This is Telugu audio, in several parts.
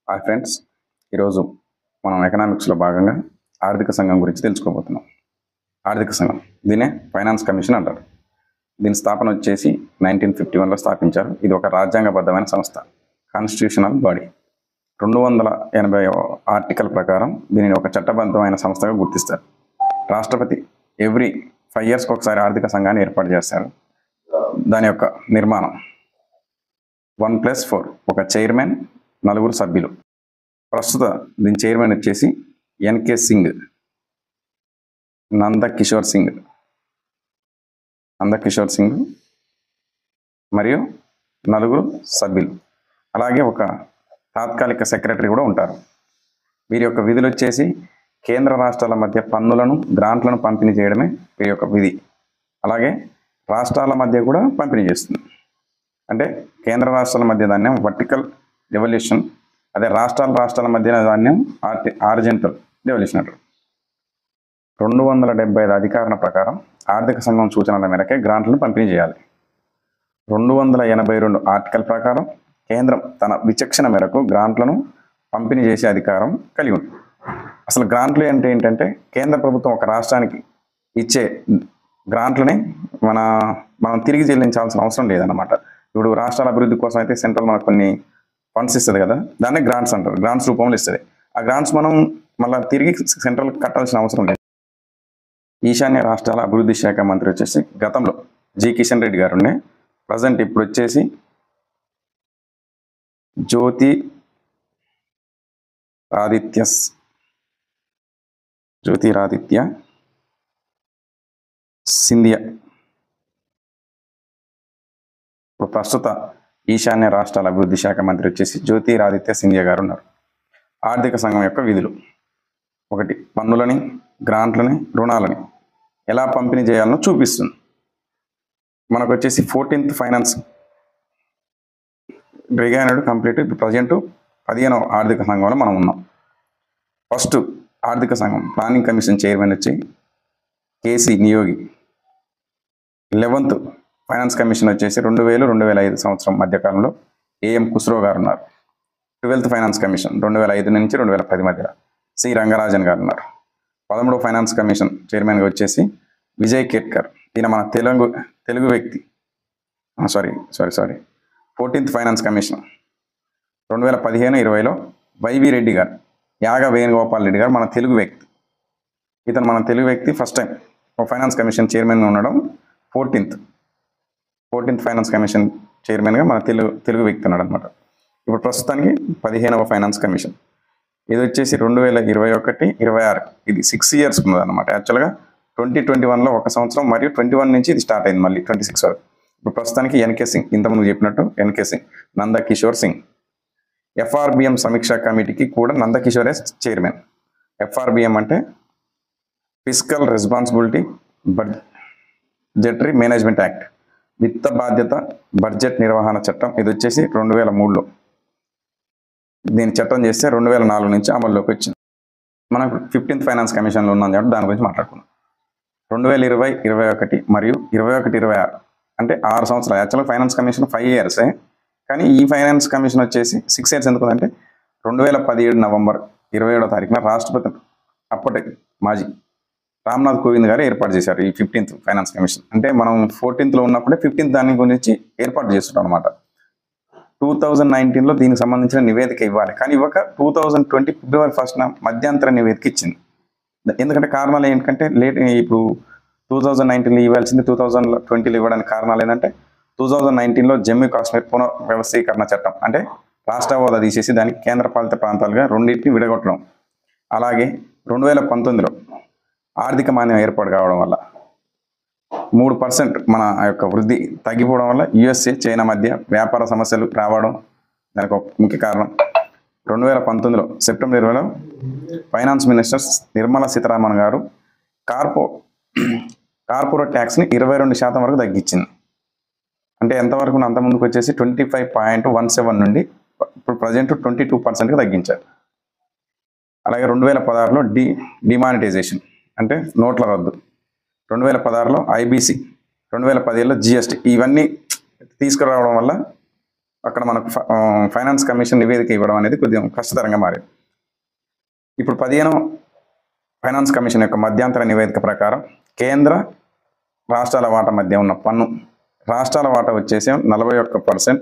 హాయ్ ఫ్రెండ్స్, ఈరోజు మనం ఎకనామిక్స్లో భాగంగా ఆర్థిక సంఘం గురించి తెలుసుకోబోతున్నాం. ఆర్థిక సంఘం దీనే ఫైనాన్స్ కమిషన్ అంటారు. దీని స్థాపన వచ్చేసి 1951లో స్థాపించారు. ఇది ఒక రాజ్యాంగబద్ధమైన సంస్థ, కాన్స్టిట్యూషనల్ బాడీ. 280 ఆర్టికల్ ప్రకారం దీనిని ఒక చట్టబద్ధమైన సంస్థగా గుర్తిస్తారు. రాష్ట్రపతి ఎవ్రీ 5 yearsకి ఒకసారి ఆర్థిక సంఘాన్ని ఏర్పాటు చేస్తారు. దాని యొక్క నిర్మాణం 1+4, ఒక చైర్మన్, 4 సభ్యులు. ప్రస్తుత దీని చైర్మన్ వచ్చేసి ఎన్కే సింగ్, నందకిషోర్ సింగ్ మరియు 4 సభ్యులు. అలాగే ఒక తాత్కాలిక సెక్రటరీ కూడా ఉంటారు. వీరి యొక్క విధులు వచ్చేసి కేంద్ర రాష్ట్రాల మధ్య పన్నులను, గ్రాంట్లను పంపిణీ చేయడమే వీరి యొక్క విధి. అలాగే రాష్ట్రాల మధ్య కూడా పంపిణీ చేస్తుంది. అంటే కేంద్ర రాష్ట్రాల మధ్య ధాన్యం వర్టికల్ డెవల్యూషన్, అదే రాష్ట్రాల మధ్య ధాన్యం హారిజంటల్ డెవల్యూషన్ అంటారు. 275 అధికరణ ప్రకారం ఆర్థిక సంఘం సూచనల మేరకే గ్రాంట్లను పంపిణీ చేయాలి. 282 ఆర్టికల్ ప్రకారం కేంద్రం తన విచక్షణ మేరకు గ్రాంట్లను పంపిణీ చేసే అధికారం కలిగి ఉంది. అసలు గ్రాంట్లు అంటే ఏంటంటే, కేంద్ర ప్రభుత్వం ఒక రాష్ట్రానికి ఇచ్చే గ్రాంట్లని మనం తిరిగి చెల్లించాల్సిన అవసరం లేదన్నమాట. ఇప్పుడు రాష్ట్రాల అభివృద్ధి కోసం అయితే సెంట్రల్ మనకు కొన్ని ఫండ్స్ ఇస్తుంది కదా, దాన్ని గ్రాంట్స్ అంటారు. గ్రాంట్స్ రూపంలో ఇస్తుంది. ఆ గ్రాంట్స్ మనం మళ్ళీ తిరిగి సెంట్రల్ కట్టాల్సిన అవసరం లేదు. ఈశాన్య రాష్ట్రాల అభివృద్ధి శాఖ మంత్రి వచ్చేసి గతంలో జి కిషన్ రెడ్డి గారు ఉండే, ప్రజెంట్ ఇప్పుడు వచ్చేసి జ్యోతిరాదిత్య సింధియా. ఇప్పుడు ప్రస్తుత ఈశాన్య రాష్ట్రాల అభివృద్ధి శాఖ మంత్రి వచ్చేసి జ్యోతిరాదిత్య సింధియా గారు ఉన్నారు. ఆర్థిక సంఘం యొక్క విధులు: 1, పన్నులని, గ్రాంట్లని, రుణాలని ఎలా పంపిణీ చేయాలనో చూపిస్తుంది. మనకు వచ్చేసి 14th ఫైనాన్స్ రిగానెడ్ కంప్లీట్. ఇప్పుడు ప్రజెంట్ 15వ ఆర్థిక సంఘంలో మనం ఉన్నాం. ఫస్ట్ ఆర్థిక సంఘం ప్లానింగ్ కమిషన్ చైర్మన్ వచ్చి K C Neogy. 11th finance commission వచ్చేసి 2000-2005 సంవత్సరం మధ్యకాలంలో ఏఎం కుస్రో గారు ఉన్నారు. 12th ఫైనాన్స్ కమిషన్ 2005 నుంచి 2010 మధ్యలో సి రంగరాజన్ గారు ఉన్నారు. 13వ ఫైనాన్స్ కమిషన్ చైర్మన్గా వచ్చేసి విజయ్ కేట్కర్. ఈయన మన తెలుగు వ్యక్తి. 14th ఫైనాన్స్ కమిషన్ 2015-20లో వైవి రెడ్డి గారు, యాగ వేణుగోపాల్ రెడ్డి గారు మన తెలుగు వ్యక్తి. ఇతను మన తెలుగు వ్యక్తి ఫస్ట్ టైం ఫైనాన్స్ కమిషన్ చైర్మన్గా ఉండడం. 14th ఫైనాన్స్ కమిషన్ చైర్మన్గా మన తెలుగు వ్యక్తి ఉన్నాడు అనమాట. ఇప్పుడు ప్రస్తుతానికి 15వ ఫైనాన్స్ కమిషన్. ఇది వచ్చేసి 2021-26, ఇది 6 years ఉన్నది అనమాట. యాక్చువల్గా 2021లో 1 సంవత్సరం మరియు 21 నుంచి ఇది స్టార్ట్ అయింది, మళ్ళీ 26 వరకు. ఇప్పుడు ప్రస్తుతానికి ఎన్కే సింగ్, ఇంతకుముందు చెప్పినట్టు ఎన్కే సింగ్, నందకిషోర్ సింగ్. ఎఫ్ఆర్బిఎం సమీక్షా కమిటీకి కూడా నందకిషోరే చైర్మన్. ఎఫ్ఆర్బిఎం అంటే fiscal responsibility budgetary management act, విత్త బాధ్యత బడ్జెట్ నిర్వహణ చట్టం. ఇది వచ్చేసి 2003లో దీని చట్టం చేస్తే 2004 నుంచి అమల్లోకి వచ్చింది. మనం 15th ఫైనాన్స్ కమిషన్లో ఉన్నాం కాబట్టి దాని గురించి మాట్లాడుకున్నాం. 2020-21 మరియు 21-26 అంటే 6 సంవత్సరాలు. యాక్చువల్గా ఫైనాన్స్ కమిషన్ 5 years, కానీ ఈ ఫైనాన్స్ కమిషన్ వచ్చేసి 6 years ఎందుకుందంటే 2017 నవంబర్ 27వ తారీఖున రాష్ట్రపతి అప్పటి మాజీ రామ్నాథ్ కోవింద్ గారు ఏర్పాటు చేశారు ఈ 15th ఫైనాన్స్ కమిషన్. అంటే మనం 14th ఉన్నప్పుడే 15th దాని గురించి ఏర్పాటు చేస్తున్నాం అనమాట. 2019లో దీనికి సంబంధించిన నివేదిక ఇవ్వాలి, కానీ ఇవ్వక 2020 ఫిబ్రవరి 1న మధ్యంతర నివేదిక ఇచ్చింది. ఎందుకంటే కారణాలు ఏంటంటే, ఇప్పుడు 2019లో ఇవ్వాల్సింది 2020లో ఇవ్వడానికి కారణాలు ఏంటంటే, 2019లో జమ్మూ కాశ్మీర్ పునర్వ్యవస్థీకరణ చట్టం, అంటే రాష్ట్ర హోదా తీసేసి దానికి కేంద్రపాలిత ప్రాంతాలుగా రెండింటిని విడగొట్టడం. అలాగే 2019లో ఆర్థిక మాంద్యం ఏర్పాటు కావడం వల్ల 3% మన యొక్క వృద్ధి తగ్గిపోవడం వల్ల USA, చైనా మధ్య వ్యాపార సమస్యలు రావడం దానికి ఒక ముఖ్య కారణం. 2019లో సెప్టెంబర్ 20లో ఫైనాన్స్ మినిస్టర్ నిర్మలా సీతారామన్ గారు కార్పొరేట్ ట్యాక్స్ని 22% వరకు తగ్గించింది. అంటే ఎంతవరకు? అంతకుముందుకు వచ్చేసి 25.17 నుండి ఇప్పుడు ప్రజెంట్ 22%కి తగ్గించారు. అలాగే 2016లో డిమానిటైజేషన్ అంటే నోట్ల రద్దు, 2016లో IBC, 2017లో GST, ఇవన్నీ తీసుకురావడం వల్ల అక్కడ మనకు ఫైనాన్స్ కమిషన్ నివేదిక ఇవ్వడం అనేది కొద్దిగా కష్టతరంగా మారింది. ఇప్పుడు 15వ ఫైనాన్స్ కమిషన్ యొక్క మధ్యంతర నివేదిక ప్రకారం కేంద్ర రాష్ట్రాల వాటా మధ్య ఉన్న పన్ను, రాష్ట్రాల వాటా వచ్చేసి 41%,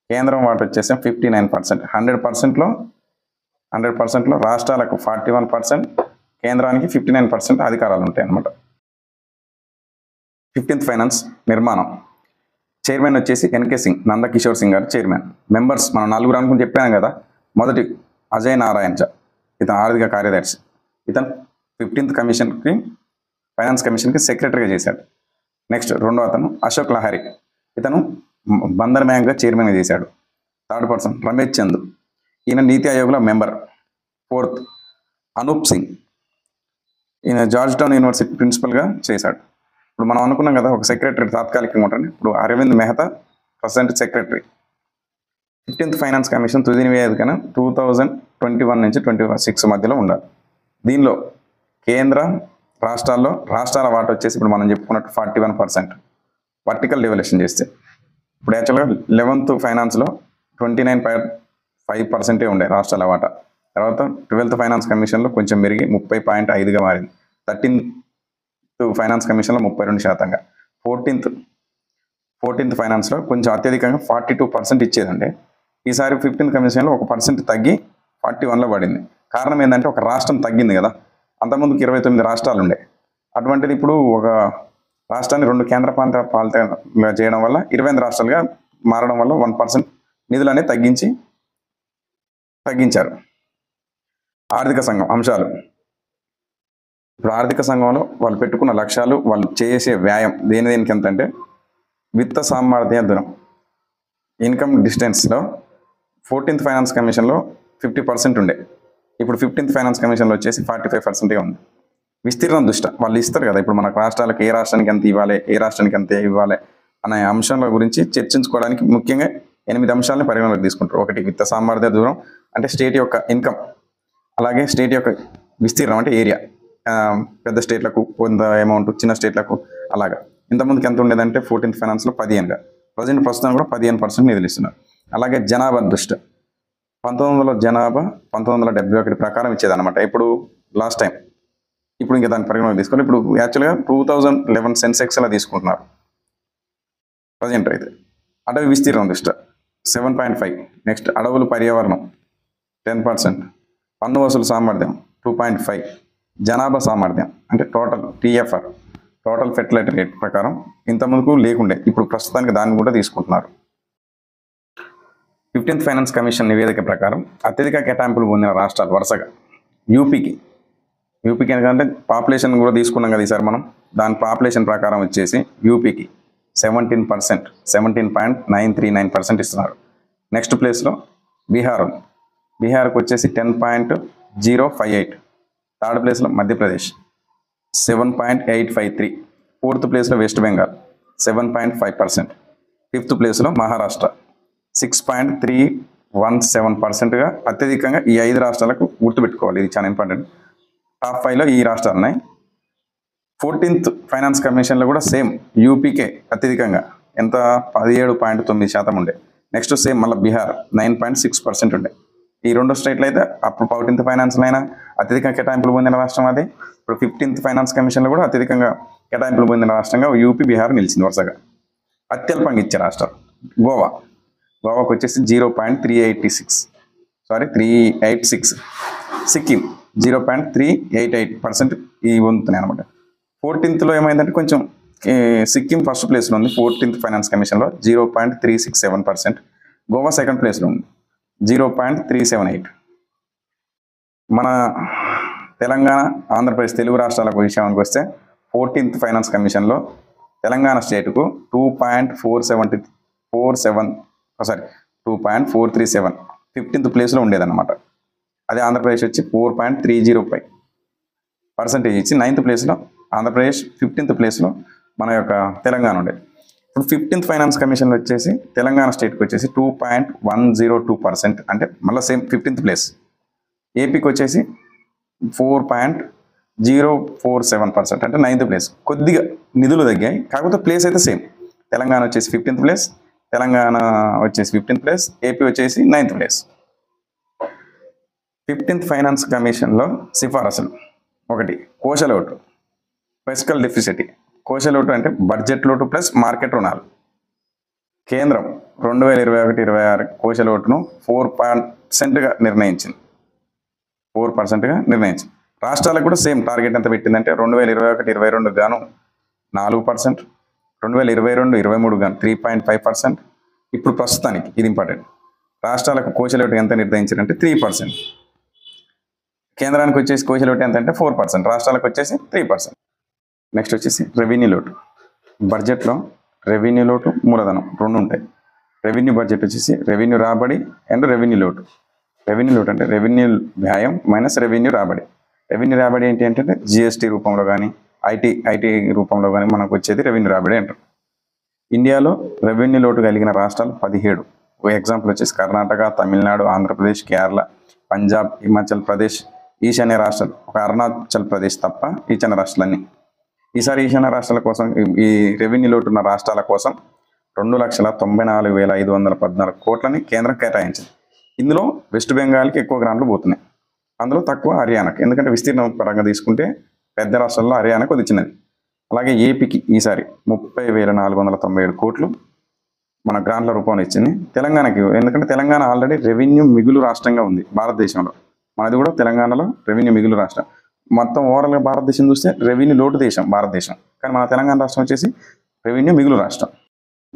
కేంద్రం వాటా వచ్చేసి 59%. 100%లో రాష్ట్రాలకు 41%, కేంద్రానికి 59% అధికారాలు ఉంటాయి అన్నమాట. 15th ఫైనాన్స్ నిర్మాణం. చైర్మన్ వచ్చేసి ఎన్కే సింగ్, నందకిషోర్ సింగ్ గారు చైర్మన్. మెంబర్స్ మనం 4 అనుకుని చెప్పాను కదా. మొదటి అజయ్ నారాయణ్ ఝా, ఇతను ఆర్థిక కార్యదర్శి. ఇతను 15th ఫైనాన్స్ కమిషన్కి సెక్రటరీగా చేశాడు. నెక్స్ట్ రెండో అతను అశోక్ లహరి, ఇతను బందర్ బ్యాంక్గా చైర్మన్గా చేశాడు. థర్డ్ పర్సన్ రమేష్ చంద్, ఈయన నీతి ఆయోగ్లో మెంబర్. ఫోర్త్ అనూప్ సింగ్, ఈయన జార్జ్ టౌన్ యూనివర్సిటీ ప్రిన్సిపల్గా చేశాడు. ఇప్పుడు మనం అనుకున్నాం కదా ఒక సెక్రటరీ తాత్కాలికంగా ఉంటుంది. ఇప్పుడు Arvind Mehta present secretary. 15th finance commission తుది నివేదికన 2021 నుంచి 26 మధ్యలో ఉండాలి. దీనిలో కేంద్ర రాష్ట్రాల వాటా వచ్చేసి ఇప్పుడు మనం చెప్పుకున్నట్టు 41%. వర్టికల్ డెవల్యూషన్ చేస్తే ఇప్పుడు యాక్చువల్గా 11th ఫైనాన్స్లో 29.5% ఉండే రాష్ట్రాల వాటా. తర్వాత 12th ఫైనాన్స్ కమిషన్లో కొంచెం మెరిగి 30.5గా మారింది. 13th ఫైనాన్స్ కమిషన్లో 32%. 14th ఫైనాన్స్లో కొంచెం అత్యధికంగా 42% ఇచ్చేదండి. ఈసారి 15th కమిషన్లో 1% తగ్గి 41లో పడింది. కారణం ఏంటంటే ఒక రాష్ట్రం తగ్గింది కదా. అంతకుముందుకు 29 రాష్ట్రాలు ఉండే. అటువంటిది ఇప్పుడు ఒక రాష్ట్రాన్ని 2 కేంద్రపాలిత పాలితగా చేయడం వల్ల 28 రాష్ట్రాలుగా మారడం వల్ల 1% నిధులు అనేది తగ్గించారు. ఆర్థిక సంఘం అంశాలు. ఇప్పుడు ఆర్థిక సంఘంలో వాళ్ళు పెట్టుకున్న లక్ష్యాలు, వాళ్ళు చేసే వ్యాయం దేనికి ఎంత అంటే విత్త సామర్థ్య దూరం, ఇన్కమ్ డిస్టెన్స్లో 14th ఫైనాన్స్ కమిషన్లో 50% ఉండే. ఇప్పుడు 15th ఫైనాన్స్ కమిషన్లో వచ్చేసి 45% ఉంది. విస్తీర్ణం దృష్ట్యా వాళ్ళు ఇస్తారు కదా, ఇప్పుడు మనకు రాష్ట్రాలకు ఏ రాష్ట్రానికి ఎంత ఇవ్వాలి, ఏ రాష్ట్రానికి ఎంత ఇవ్వాలి అనే అంశాల గురించి చర్చించుకోవడానికి ముఖ్యంగా 8 అంశాలను పరిగణలోకి తీసుకుంటారు. ఒకటి విత్త సామర్థ్య దూరం, అంటే స్టేట్ యొక్క ఇన్కమ్, అలాగే స్టేట్ యొక్క విస్తీర్ణం అంటే ఏరియా, పెద్ద స్టేట్లకు కొంత అమౌంట్, చిన్న స్టేట్లకు అలాగా. ఇంతకుముందుకు ఎంత ఉండేదంటే 14th ఫైనాన్స్లో 15గా, ప్రస్తుతం కూడా 15% నిధులు ఇస్తున్నారు. అలాగే జనాభా దృష్ట్యా 1900 జనాభా 1971 ప్రకారం ఇచ్చేదన్నమాట. ఇప్పుడు లాస్ట్ టైం, ఇప్పుడు ఇంకా దాని పరిగణలోకి తీసుకొని ఇప్పుడు యాక్చువల్గా 2011 సెన్సెక్స్ అలా తీసుకుంటున్నారు ప్రజెంట్ అయితే. అటవీ విస్తీర్ణం దృష్ట్యా 7.5. నెక్స్ట్ అడవులు పర్యావరణం 10%. పన్ను వసూలు సామర్థ్యం 2.5. జనాభా సామర్థ్యం అంటే TFR, టోటల్ ఫెర్టిలిటీ రేట్ ప్రకారం ఇంతకుముందుకు లేకుండే, ఇప్పుడు ప్రస్తుతానికి దాన్ని కూడా తీసుకుంటున్నారు. 15th ఫైనాన్స్ కమిషన్ నివేదిక ప్రకారం అత్యధిక కేటాయింపులు పొందిన రాష్ట్రాలు వరుసగా యూపీకి ఎందుకంటే పాపులేషన్ కూడా తీసుకున్నాం కదా ఈసారి మనం. దాని పాపులేషన్ ప్రకారం వచ్చేసి యూపీకి 17%, 17.939% ఇస్తున్నారు. నెక్స్ట్ ప్లేస్లో బీహార్కి వచ్చేసి 10.058. థర్డ్ ప్లేస్లో మధ్యప్రదేశ్ 7.853. 4th ప్లేస్లో వెస్ట్ బెంగాల్ 7.5%. 5th ప్లేస్లో మహారాష్ట్ర 6.317%గా అత్యధికంగా ఈ 5 రాష్ట్రాలకు గుర్తుపెట్టుకోవాలి, ఇది చాలా ఇంపార్టెంట్. టాప్ 5లో ఈ రాష్ట్రాలు ఉన్నాయి. 14th ఫైనాన్స్ కమిషన్లో కూడా సేమ్ యూపీకే అత్యధికంగా ఎంత 17.9% ఉండే. నెక్స్ట్ సేమ్ మళ్ళీ బీహార్ 9.6% ఉండే. ఈ 2 స్టేట్లు అయితే అప్పుడు 14th ఫైనాన్స్లో అయినా అత్యధికంగా కేటాయింపులు పొందిన రాష్ట్రం అది. ఇప్పుడు 15th ఫైనాన్స్ కమిషన్లో కూడా అత్యధికంగా కేటాయింపులు పొందిన రాష్ట్రంగా యూపీ, బీహార్ నిలిచింది వరుసగా. అత్యల్పంగా ఇచ్చే రాష్ట్రాలు గోవాకు వచ్చేసి 386. సిక్కిం 0.388% ఈ పొందుతున్నాయి అనమాట. 14th ఏమైందంటే కొంచెం సిక్కిం ఫస్ట్ ప్లేస్లో ఉంది 14th ఫైనాన్స్ కమిషన్లో 0.367%. గోవా సెకండ్ ప్లేస్లో ఉంది 0.378. మన తెలంగాణ, ఆంధ్రప్రదేశ్ తెలుగు రాష్ట్రాలకు విషయానికి వస్తే 14th ఫైనాన్స్ కమిషన్లో తెలంగాణ స్టేట్కు 2.437 15th ప్లేస్లో ఉండేదన్నమాట. అదే ఆంధ్రప్రదేశ్ వచ్చి 4.305% ఇచ్చి 9th ప్లేస్లో ఆంధ్రప్రదేశ్, 15th ప్లేస్లో మన యొక్క తెలంగాణ ఉండేది. ఇప్పుడు 15th ఫైనాన్స్ కమిషన్లో వచ్చేసి తెలంగాణ స్టేట్కి వచ్చేసి 2.102%, అంటే మళ్ళీ సేమ్ 15th ప్లేస్. ఏపీకి వచ్చేసి 4.047%, అంటే 9th ప్లేస్. కొద్దిగా నిధులు తగ్గాయి, కాకపోతే ప్లేస్ అయితే సేమ్. తెలంగాణ వచ్చేసి 15th ప్లేస్, తెలంగాణ వచ్చేసి 15th ప్లేస్, ఏపీ వచ్చేసి 9th ప్లేస్. 15th ఫైనాన్స్ కమిషన్లో సిఫారసులు. ఒకటి, కోశలోటు, ఫిస్కల్ డెఫిసిట్. కోశలోటు అంటే బడ్జెట్ లోటు ప్లస్ మార్కెట్ రుణాలు. కేంద్రం 2021-26 కోశలోటును 4% నిర్ణయించింది. 4% నిర్ణయించింది. రాష్ట్రాలకు కూడా సేమ్ టార్గెట్ ఎంత పెట్టిందంటే 2021-22 గాను 4%, 2022-23 గాను 3.5%. ఇప్పుడు ప్రస్తుతానికి ఇది ఇంపార్టెంట్, రాష్ట్రాలకు కోశలోటు ఎంత నిర్ణయించారంటే 3%. కేంద్రానికి వచ్చేసి కోశలోటు ఎంత అంటే 4%, రాష్ట్రాలకు వచ్చేసి 3%. నెక్స్ట్ వచ్చేసి రెవెన్యూ లోటు. బడ్జెట్లో రెవెన్యూ లోటు, మూలధనం రెండు ఉంటాయి. రెవెన్యూ బడ్జెట్ వచ్చేసి రెవెన్యూ రాబడి అండ్ రెవెన్యూ లోటు. రెవెన్యూ లోటు అంటే రెవెన్యూ వ్యయం మైనస్ రెవెన్యూ రాబడి. రెవెన్యూ రాబడి ఏంటి అంటే జిఎస్టీ రూపంలో కానీ ఐటీ రూపంలో కానీ మనకు వచ్చేది రెవెన్యూ రాబడి అంటారు. ఇండియాలో రెవెన్యూ లోటు కలిగిన రాష్ట్రాలు 17. ఎగ్జాంపుల్ వచ్చేసి కర్ణాటక, తమిళనాడు, ఆంధ్రప్రదేశ్, కేరళ, పంజాబ్, హిమాచల్ ప్రదేశ్, ఈశాన్య రాష్ట్రాలు, ఒక అరుణాచల్ ప్రదేశ్ తప్ప ఈశాన్య రాష్ట్రాలన్నీ. ఈసారి ఈశాన్య రాష్ట్రాల కోసం, ఈ రెవెన్యూ లోటు ఉన్న రాష్ట్రాల కోసం 2,94,514 కోట్లని కేంద్రం కేటాయించింది. ఇందులో వెస్ట్ బెంగాల్కి ఎక్కువ గ్రాంట్లు పోతున్నాయి, అందులో తక్కువ హర్యానాకి. ఎందుకంటే విస్తీర్ణం పరంగా తీసుకుంటే పెద్ద రాష్ట్రాల్లో హర్యానా కొద్ది చిన్నది. అలాగే ఏపీకి ఈసారి 30,497 కోట్లు మన గ్రాంట్ల రూపంలో ఇచ్చింది. తెలంగాణకి, ఎందుకంటే తెలంగాణ ఆల్రెడీ రెవెన్యూ మిగులు రాష్ట్రంగా ఉంది భారతదేశంలో. మనది కూడా తెలంగాణలో రెవెన్యూ మిగులు రాష్ట్రం. మొత్తం ఓవరాల్గా భారతదేశం చూస్తే రెవెన్యూ లోటు దేశం భారతదేశం, కానీ మన తెలంగాణ రాష్ట్రం వచ్చేసి రెవెన్యూ మిగులు రాష్ట్రం.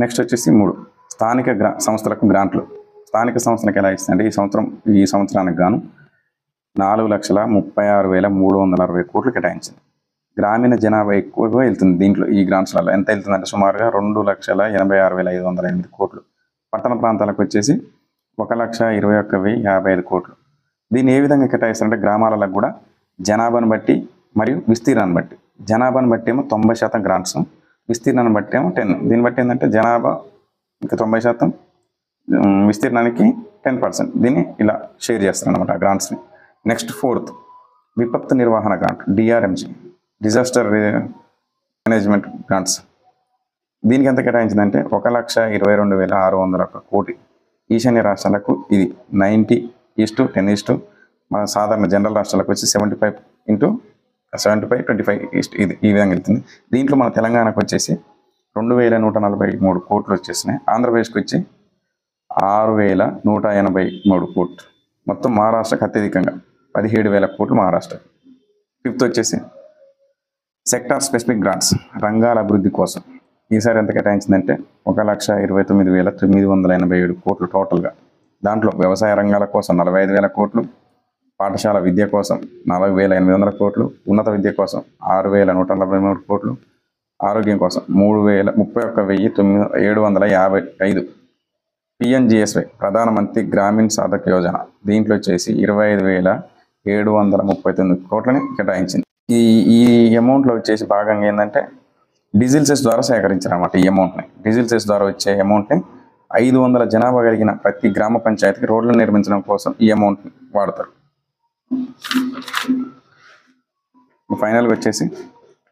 నెక్స్ట్ వచ్చేసి 3, స్థానిక సంస్థలకు గ్రాంట్లు. స్థానిక సంస్థలకు ఎలా ఇస్తుందంటే ఈ సంవత్సరానికి గాను 4,36,360 కోట్లు కేటాయించింది. గ్రామీణ జనాభా ఎక్కువగా వెళ్తుంది దీంట్లో. ఈ గ్రాంట్స్లలో ఎంత వెళ్తుందంటే సుమారుగా 2,86,508 కోట్లు. పట్టణ ప్రాంతాలకు వచ్చేసి 1,21,055 కోట్లు. దీన్ని ఏ విధంగా కేటాయిస్తారంటే గ్రామాలకు కూడా జనాభాను బట్టి మరియు విస్తీర్ణాన్ని బట్టి. జనాభాను బట్టి ఏమో 90% గ్రాంట్స్, విస్తీర్ణాన్ని బట్టి ఏమో 10. దీన్ని బట్టి ఏంటంటే జనాభా ఇంకా 90%, విస్తీర్ణానికి 10%. దీన్ని ఇలా షేర్ చేస్తారనమాట ఆ గ్రాంట్స్ని. నెక్స్ట్ 4th, విపత్తు నిర్వహణ గ్రాంట్, డిఆర్ఎంజీ, డిజాస్టర్ మేనేజ్మెంట్ గ్రాంట్స్. దీనికి ఎంత కేటాయించిందంటే 1,22,601 కోటి. ఈశాన్య రాష్ట్రాలకు ఇది 90:10. మన సాధారణ జనరల్ రాష్ట్రాలకు వచ్చి 75:25 ఇది ఈ విధంగా వెళ్తుంది. దీంట్లో మన తెలంగాణకు వచ్చేసి 2,143 కోట్లు వచ్చేసినాయి. ఆంధ్రప్రదేశ్కి వచ్చి 6,183 కోట్లు. మొత్తం మహారాష్ట్రకు అత్యధికంగా 17,000 కోట్లు మహారాష్ట్ర. 5th వచ్చేసి సెక్టార్ స్పెసిఫిక్ గ్రాంట్స్, రంగాల అభివృద్ధి కోసం. ఈసారి ఎంత కేటాయించిందంటే 1,29,987 కోట్లు టోటల్గా. దాంట్లో వ్యవసాయ రంగాల కోసం 45,000 కోట్లు, పాఠశాల విద్య కోసం 40,800 కోట్లు, ఉన్నత విద్య కోసం 6,143 కోట్లు, ఆరోగ్యం కోసం 31,755. పిఎంజిఎస్వై, ప్రధానమంత్రి గ్రామీణ సాధక యోజన, దీంట్లో వచ్చేసి 25,739 కోట్లని కేటాయించింది. ఈ అమౌంట్లో వచ్చేసి భాగంగా ఏంటంటే డీజిల్ సెస్ ద్వారా సేకరించారన్నమాట. ఈ అమౌంట్ని డీజిల్ సెస్ ద్వారా వచ్చే అమౌంట్ని 500 జనాభా కలిగిన ప్రతి గ్రామ పంచాయతీకి రోడ్లను నిర్మించడం కోసం ఈ అమౌంట్ని వాడతారు. ఫైనల్గా వచ్చేసి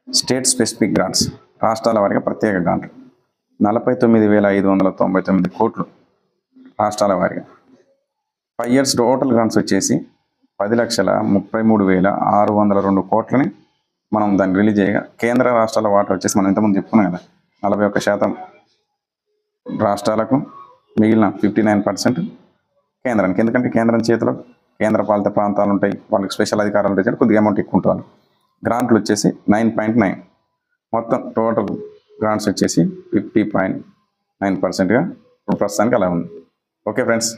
స్టేట్ స్పెసిఫిక్ గ్రాంట్స్, రాష్ట్రాల వారిగా ప్రత్యేక గ్రాంట్లు 49,599 కోట్లు రాష్ట్రాల వారిగా. 5 years టోటల్ గ్రాంట్స్ వచ్చేసి 10,33,602 కోట్లని మనం దాన్ని రిలీజ్ చేయగా, కేంద్ర రాష్ట్రాల వాటా వచ్చేసి మనం ఇంతకుముందు చెప్పుకున్నాం కదా 41% రాష్ట్రాలకు, మిగిలిన 59% కేంద్రానికి. ఎందుకంటే కేంద్రం చేతిలో కేంద్ర పాలిత ప్రాంతాలు ఉంటాయి, వాళ్ళకి స్పెషల్ అధికారాలు ఉంటాయి, కొద్దిగా అమౌంట్ ఎక్కువ ఉంటుంది. గ్రాంట్లు వచ్చేసి 9.9. మొత్తం టోటల్ గ్రాంట్స్ వచ్చేసి 50.9%గా ప్రస్తుతానికి అలా ఉంది. ఓకే ఫ్రెండ్స్,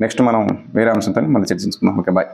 నెక్స్ట్ మనం వేరే అంశంతో మళ్ళీ చర్చించుకుందాం. Okay, bye.